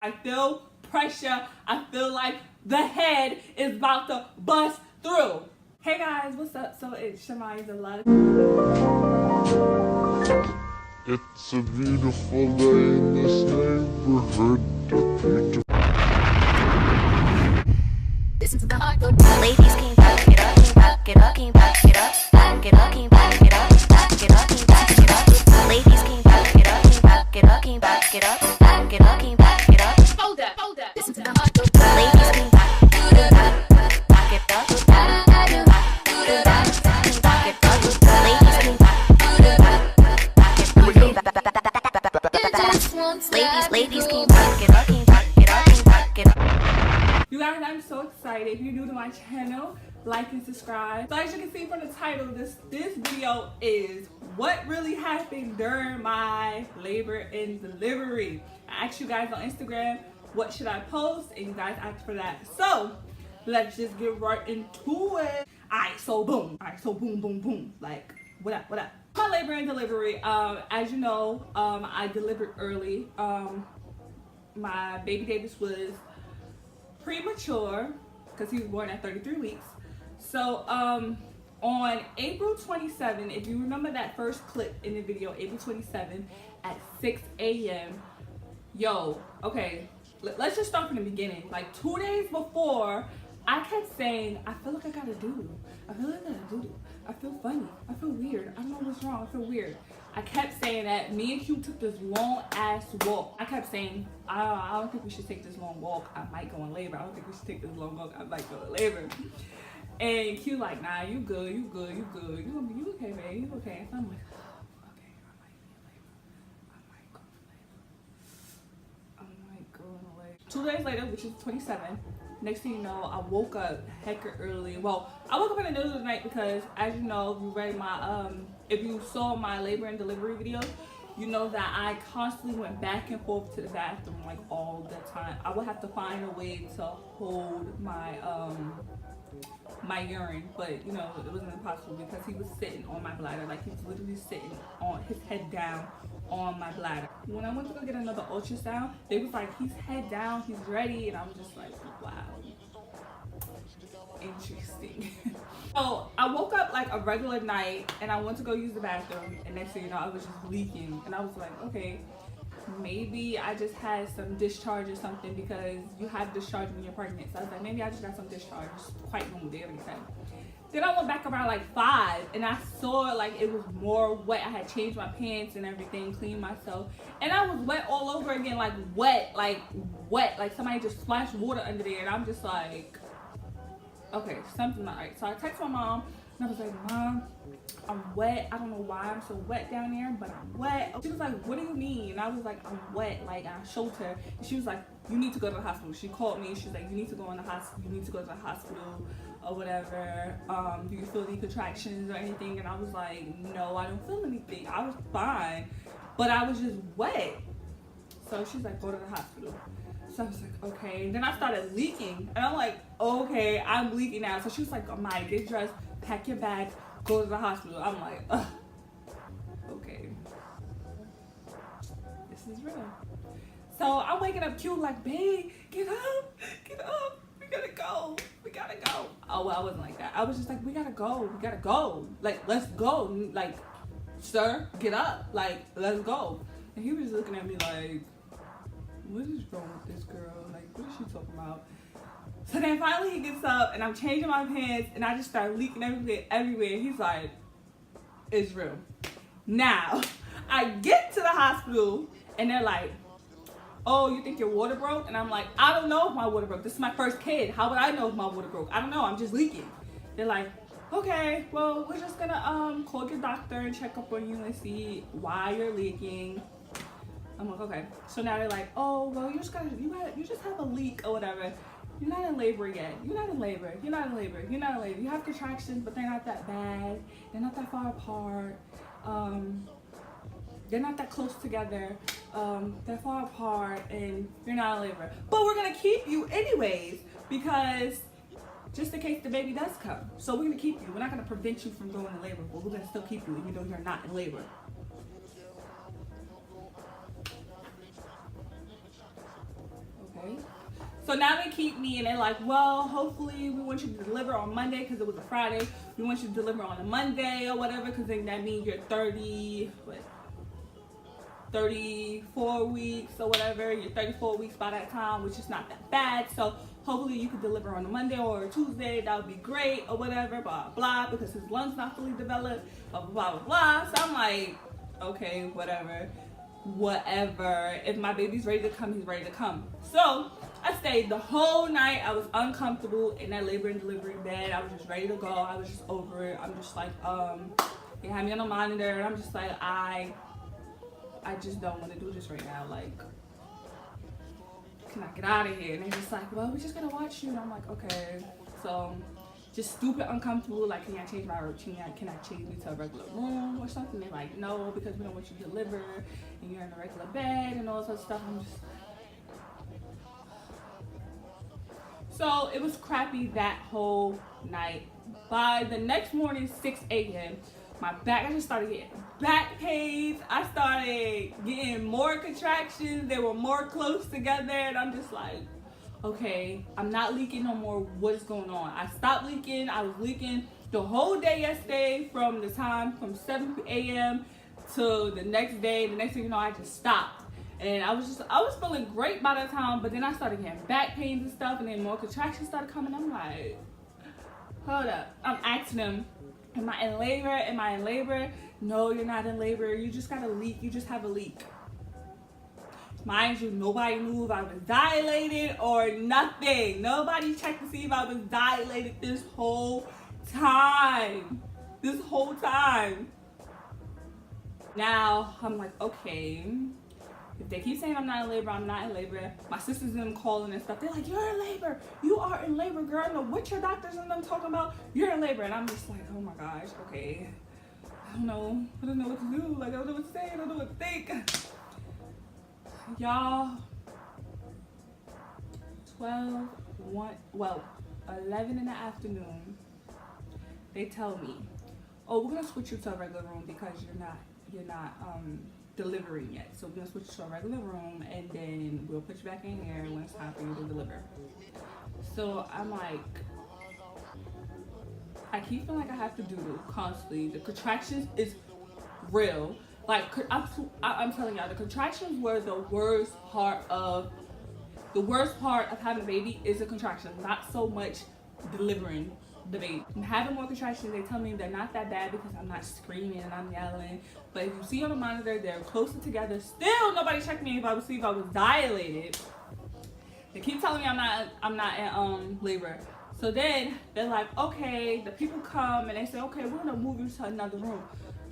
I feel pressure. I feel like the head is about to bust through. Hey guys, what's up? So it's Shamai the Love. It's a beautiful day in this neighborhood. Listen to the heart go down. Ladies came back, get up, came back, get up, came back, get up, get up, came back, get up, get up, came back, get up. Ladies came back, get up, came back, get up, came back, get up, get up, came back, get up. Hold up, hold up. Listen to the heart go down. Ladies came back, get up, get up, do that, get up. Ladies came back, ladies came back, get up, came back, get up, came back, get up. You guys, I'm so excited. If you're new to my channel, like and subscribe. So as you can see from the title, this video is what really happened during my labor and delivery. I asked you guys on Instagram, what should I post? And you guys asked for that. So let's just get right into it. Alright, so boom. Alright, so boom, boom, boom. Like, what up, what up? My labor and delivery, as you know, I delivered early. My baby Davis was premature because he was born at 33 weeks. So on April 27, if you remember that first clip in the video, April 27 at 6 a.m. Yo, okay, let's just start from the beginning. Like 2 days before, I kept saying, I feel like I got a doo-doo. I feel like I got a doo-doo. I feel funny. I feel weird. I don't know what's wrong. I feel weird. I kept saying that. Me and Q took this long ass walk. I kept saying, I don't think we should take this long walk. I might go in labor. I don't think we should take this long walk. I might go in labor. And Q like, nah, you good, you good, you good. You okay, babe? You okay? So I'm like, okay, I might be in labor. I might go in labor. I might go in labor. 2 days later, which is 27. Next thing you know, I woke up hecka early. Well, I woke up in the middle of the night because, as you know, if you read my, if you saw my labor and delivery videos, you know that I constantly went back and forth to the bathroom like all the time. I would have to find a way to hold my, my urine, but you know, it wasn't impossible because he was sitting on my bladder. Like he was literally sitting on his head down on my bladder. When I went to go get another ultrasound, they was like, he's head down, he's ready, and I was just like, wow, interesting. So I woke up like a regular night and I went to go use the bathroom, and next thing you know, I was just leaking, and I was like, okay, maybe I just had some discharge or something, because you have discharge when you're pregnant. So I was like, maybe I just got some discharge. Quite normal day every time. Then I went back around like 5 and I saw like it was more wet. I had changed my pants and everything, cleaned myself, and I was wet all over again, like wet, like somebody just splashed water under there, and I'm just like, okay, something's not right. So I texted my mom and I was like, Mom, I'm wet. I don't know why I'm so wet down there, but I'm wet. She was like, what do you mean? And I was like, I'm wet. Like, I showed her, and she was like, you need to go to the hospital. She called me. She was like, you need to go in the hospital. You need to go to the hospital or whatever. Do you feel any contractions or anything? And I was like, no, I don't feel anything. I was fine, but I was just wet. So she's like, go to the hospital. So I was like, okay. And then I started leaking, and I'm like, okay, I'm leaking now. So she was like, Amaya, get dressed, pack your bag, go to the hospital. I'm like, ugh, okay, this is real. So I'm waking up cute, like, babe, get up, we gotta go, we gotta go. Oh, well, I wasn't like that. I was just like, we gotta go, like, let's go, like, sir, get up, like, let's go. And he was looking at me like, what is wrong with this girl? Like, what is she talking about? So then finally he gets up and I'm changing my pants and I just start leaking everywhere. He's like, it's real. Now, I get to the hospital and they're like, oh, you think your water broke? And I'm like, I don't know if my water broke. This is my first kid. How would I know if my water broke? I don't know, I'm just leaking. They're like, okay, well, we're just gonna call your doctor and check up on you and see why you're leaking. I'm like, okay. So now they're like, oh, well, you just have a leak or whatever. You're not in labor yet. You're not in labor. You have contractions, but they're not that bad. They're not that far apart. They're not that close together. They're far apart, and you're not in labor. But we're gonna keep you anyways, because just in case the baby does come. So we're gonna keep you. We're not gonna prevent you from going to labor, but we're gonna still keep you even though you're not in labor. okay. So now they keep me and they're like, well, hopefully we want you to deliver on Monday because it was a Friday. We want you to deliver on a Monday or whatever because then that means you're 34 weeks or whatever. You're 34 weeks by that time, which is not that bad. So hopefully you could deliver on a Monday or a Tuesday. That would be great or whatever, blah, blah, because his lungs not fully developed, blah, blah, blah, blah. So I'm like, okay, whatever. If my baby's ready to come, he's ready to come. So I stayed the whole night. I was uncomfortable in that labor and delivery bed. I was just ready to go. I was just over it. I'm just like, they had me on the monitor, and I'm just like, I just don't want to do this right now. Like, can I get out of here? And they're just like, well, we're just gonna watch you. And I'm like, okay. So just stupid uncomfortable. Like, can I change my routine? Can I change me to a regular room or something? They're like, no, because we don't want you to deliver and you're in a regular bed and all this other stuff. I'm just. So it was crappy that whole night. By the next morning, 6 a.m., I just started getting back pains. I started getting more contractions. They were more close together. And I'm just like, okay, I'm not leaking no more. What is going on? I stopped leaking. I was leaking the whole day yesterday from 7 a.m. to the next day. The next thing you know, I just stopped. And I was feeling great by that time, but then I started getting back pains and stuff, and then more contractions started coming. I'm like, hold up. I'm asking them, am I in labor? Am I in labor? No, you're not in labor. You just got a leak. You just have a leak. Mind you, nobody knew if I was dilated or nothing. Nobody checked to see if I was dilated this whole time. Now, I'm like, okay. If they keep saying I'm not in labor, I'm not in labor. My sisters and them calling and stuff. They're like, you're in labor. You are in labor, girl. I don't know what your doctors and them talking about. You're in labor. And I'm just like, oh my gosh, okay. I don't know what to do. Like, I don't know what to say. I don't know what to think. Y'all, 11 in the afternoon, they tell me, oh, we're gonna switch you to a regular room because you're not delivering yet. So we're gonna switch you to a regular room and then we'll put you back in here when it's time for you to deliver. So I'm like, I keep feeling like I have to do this constantly. The contractions is real. Like, I'm telling y'all, the contractions were the worst part of having a baby is the contractions, not so much delivering the baby. And having more contractions, they tell me they're not that bad because I'm not screaming and I'm yelling. But if you see on the monitor, they're closer together. Still, nobody checked me if I was dilated. They keep telling me I'm not in labor. So then they're like, okay, the people come and they say, okay, we're gonna move you to another room.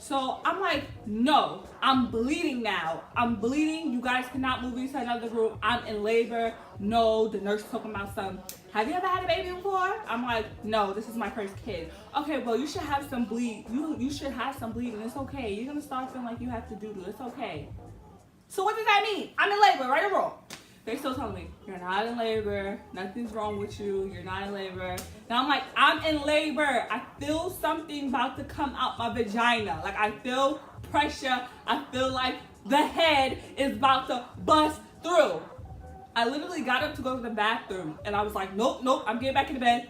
So I'm like, no, I'm bleeding now. I'm bleeding. You guys cannot move me to another room. I'm in labor. No, the nurse talking about some, have you ever had a baby before? I'm like, no, this is my first kid. Okay, well, you should have some bleed. You should have some bleeding. It's okay. You're going to start feeling like you have to do-do. It's okay. So what does that mean? I'm in labor, right or wrong? They still telling me, you're not in labor. Nothing's wrong with you. You're not in labor. Now I'm like, I'm in labor. I feel something about to come out my vagina. Like, I feel pressure. I feel like the head is about to bust through. I literally got up to go to the bathroom and I was like, nope, I'm getting back in the bed.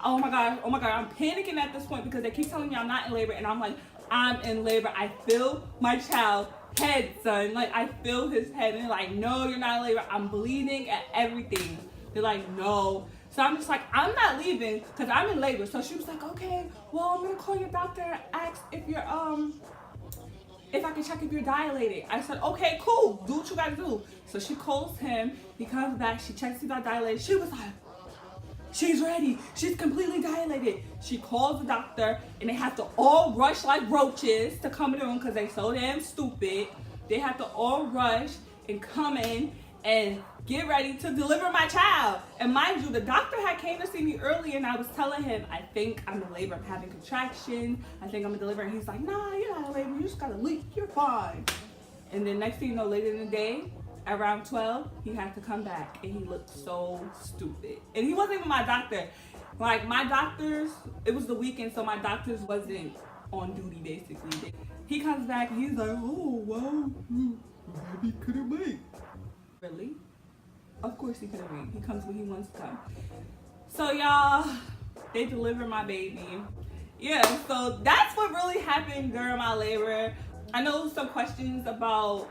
Oh my God. I'm panicking at this point because they keep telling me I'm not in labor and I'm like, I'm in labor. I feel my child's head, son. Like, I feel his head and they're like, no, you're not in labor. I'm bleeding at everything. They're like, no. So I'm just like, I'm not leaving because I'm in labor. So she was like, okay, well, I'm gonna call your doctor and ask if you're if I can check if you're dilated. I said, okay, cool, do what you gotta do. So she calls him, he comes back, she checks if I'm dilated. She was like, she's ready, she's completely dilated. She calls the doctor and they have to all rush like roaches to come in the room because they so damn stupid. They have to all rush and come in and get ready to deliver my child. And mind you, the doctor had came to see me earlier and I was telling him, I think I'm in labor, I'm having contractions, I think I'm in labor. And he's like, nah, you're not in labor, you just got a leak, you're fine. And then next thing you know, later in the day, around 12, he had to come back and he looked so stupid. And he wasn't even my doctor. Like, my doctors, it was the weekend, so my doctors wasn't on duty basically. He comes back and he's like, oh, wow, baby couldn't wait. Really? Of course he couldn't wait. He comes when he wants to come. So y'all, they delivered my baby. Yeah, so that's what really happened during my labor. I know some questions about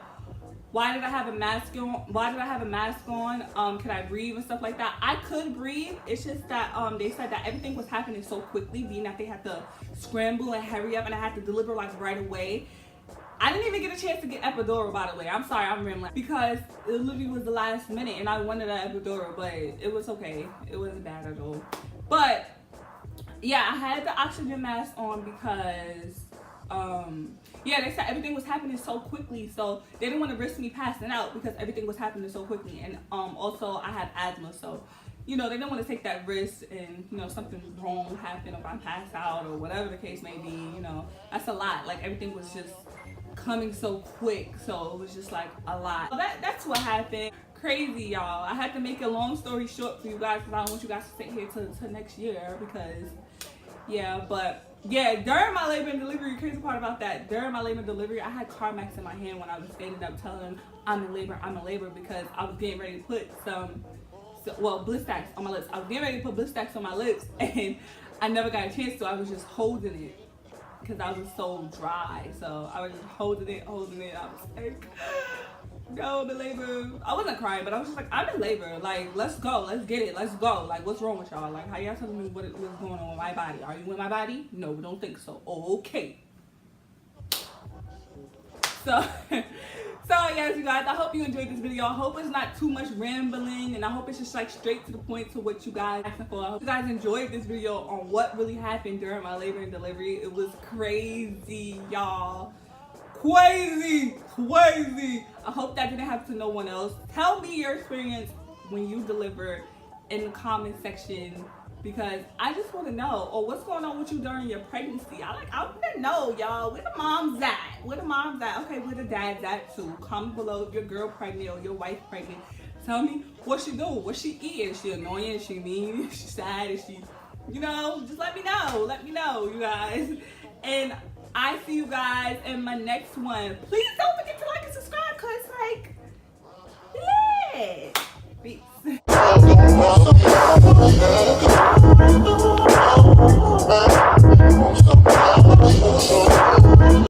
why did I have a mask on? Why did I have a mask on? Could I breathe and stuff like that? I could breathe. It's just that they said that everything was happening so quickly, being that they had to scramble and hurry up, and I had to deliver like right away. I didn't even get a chance to get epidural, by the way. I'm sorry, I'm rambling, because it literally was the last minute and I wanted an epidural, but it was okay. It wasn't bad at all. But yeah, I had the oxygen mask on because yeah, they said everything was happening so quickly, so they didn't want to risk me passing out because everything was happening so quickly. And also I have asthma, so you know, they didn't want to take that risk and, you know, something wrong happen if I pass out or whatever the case may be. You know, that's a lot. Like, everything was just coming so quick, so it was just like a lot. So that's what happened. Crazy, y'all. I had to make a long story short for you guys because I don't want you guys to sit here to next year, because yeah. But yeah, during my labor and delivery, crazy part about that, during my labor and delivery, I had Carmex in my hand when I was standing up telling them I'm in labor, because I was getting ready to put bliss stacks on my lips. I was getting ready to put bliss stacks on my lips, and I never got a chance to. I was just holding it because I was so dry. So I was just holding it. I was like, no, the labor. I wasn't crying, but I was just like, I'm in labor. Like, let's go. Let's get it. Let's go. Like, what's wrong with y'all? Like, how y'all telling me what's going on with my body? Are you in my body? No, we don't think so. Okay. So, yes, you guys, I hope you enjoyed this video. I hope it's not too much rambling, and I hope it's just like straight to the point to what you guys asking for. I hope you guys enjoyed this video on what really happened during my labor and delivery. It was crazy, y'all. Crazy. I hope that didn't happen to no one else. Tell me your experience when you deliver in the comment section, because I just want to know, or what's going on with you during your pregnancy. I want to know, y'all, where the moms at? Okay, where the dads at too? Comment below if your girl pregnant or your wife pregnant. Tell me what she doing, what she eating. Is she annoying? Is she mean? Is she sad? Is she, you know, just let me know, you guys. And I see you guys in my next one. Please don't forget to like and subscribe, cause like, yeah. Peace.